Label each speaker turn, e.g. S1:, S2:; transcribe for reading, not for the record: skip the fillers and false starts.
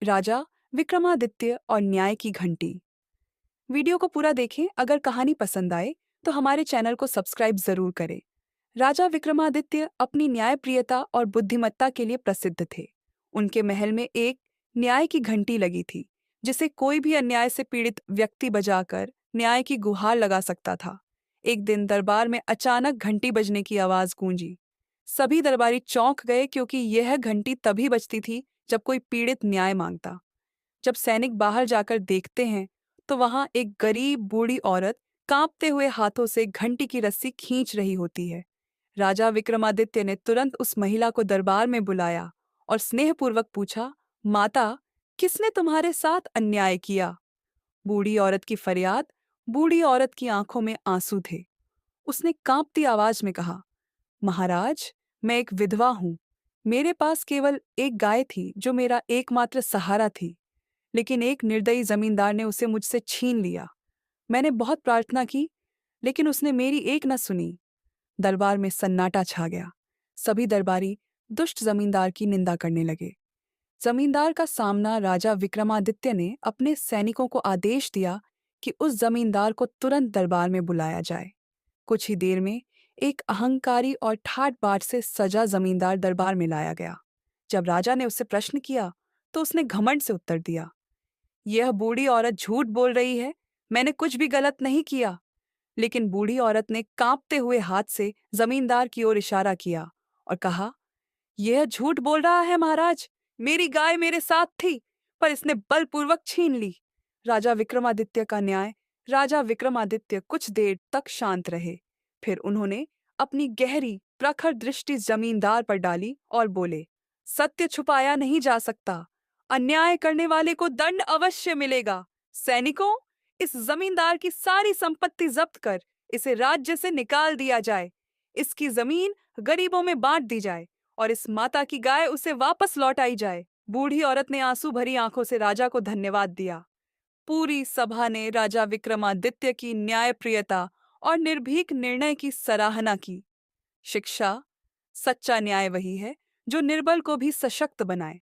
S1: राजा विक्रमादित्य और न्याय की घंटी। वीडियो को पूरा देखें। अगर कहानी पसंद आए तो हमारे चैनल को सब्सक्राइब जरूर करें। राजा विक्रमादित्य अपनी न्यायप्रियता और बुद्धिमत्ता के लिए प्रसिद्ध थे। उनके महल में एक न्याय की घंटी लगी थी, जिसे कोई भी अन्याय से पीड़ित व्यक्ति बजाकर न्याय की गुहार लगा सकता था। एक दिन दरबार में अचानक घंटी बजने की आवाज गूंजी। सभी दरबारी चौंक गए, क्योंकि यह घंटी तभी बजती थी जब कोई पीड़ित न्याय मांगता। जब सैनिक बाहर जाकर देखते हैं तो वहां एक गरीब बूढ़ी औरत कांपते हुए हाथों से घंटी की रस्सी खींच रही होती है। राजा विक्रमादित्य ने तुरंत उस महिला को दरबार में बुलाया और स्नेहपूर्वक पूछा, माता, किसने तुम्हारे साथ अन्याय किया? बूढ़ी औरत की फरियाद। बूढ़ी औरत की आंखों में आंसू थे। उसने कांपती आवाज में कहा, महाराज, मैं एक विधवा हूं। मेरे पास केवल एक गाय थी जो मेरा एकमात्र सहारा थी, लेकिन एक निर्दयी जमींदार ने उसे मुझसे छीन लिया। मैंने बहुत प्रार्थना की, लेकिन उसने मेरी एक न सुनी। दरबार में सन्नाटा छा गया। सभी दरबारी दुष्ट जमींदार की निंदा करने लगे। जमींदार का सामना राजा विक्रमादित्य ने अपने सैनिकों को आदेश दिया कि उस जमींदार को तुरंत दरबार में बुलाया जाए। कुछ ही देर में एक अहंकारी और ठाट बाट से सजा जमींदार दरबार में लाया गया। जब राजा ने उससे प्रश्न किया तो उसने घमंड से उत्तर दिया, यह बूढ़ी औरत झूठ बोल रही है। मैंने कुछ भी गलत नहीं किया। लेकिन बूढ़ी औरत ने कांपते हुए हाथ से जमींदार की ओर इशारा किया और कहा, यह झूठ बोल रहा है महाराज। मेरी गाय मेरे साथ थी, पर इसने बलपूर्वक छीन ली। राजा विक्रमादित्य का न्याय। राजा विक्रमादित्य कुछ देर तक शांत रहे। फिर उन्होंने अपनी गहरी प्रखर दृष्टि जमींदार पर डाली और बोले, सत्य छुपाया नहीं जा सकता। अन्याय करने वाले को दंड अवश्य मिलेगा। सैनिकों, इस जमींदार की सारी संपत्ति जब्त कर इसे राज्य से निकाल दिया जाए। इसकी जमीन गरीबों में बांट दी जाए और इस माता की गाय उसे वापस लौटाई जाए। बूढ़ी औरत ने आंसू भरी आंखों से राजा को धन्यवाद दिया। पूरी सभा ने राजा विक्रमादित्य की न्यायप्रियता और निर्भीक निर्णय की सराहना की। शिक्षा। सच्चा न्याय वही है जो निर्बल को भी सशक्त बनाए।